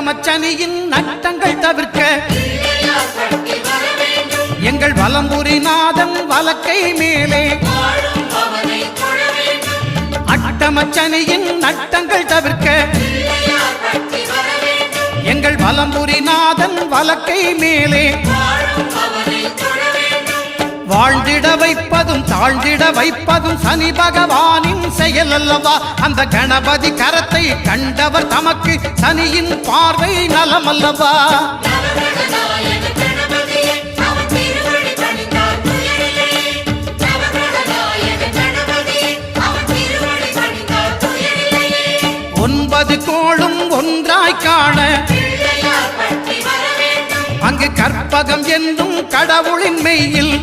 அட்டமச்சனியின் நட்டங்கள் தவிர்க்க எங்கள் வலம்புரிநாதன் வலக்கை மேலே அட்டமச்சனியின் நட்டங்கள் தவிர்க்க எங்கள் வலம்புரிநாதன் வலக்கை மேலே வாழ்ந்திட வைப்பதும் தாழ்ந்திட வைப்பதும் சனி பகவானின் செயல் அல்லவா அந்த கணபதி கரத்தை கண்டவர் தமக்கு சனியின் பார்வை நலம் அல்லவா ஒன்பது கோளும் ஒன்றாய் காண அங்கு கற்பகம் என்னும் கடவுளின் மெய்யில்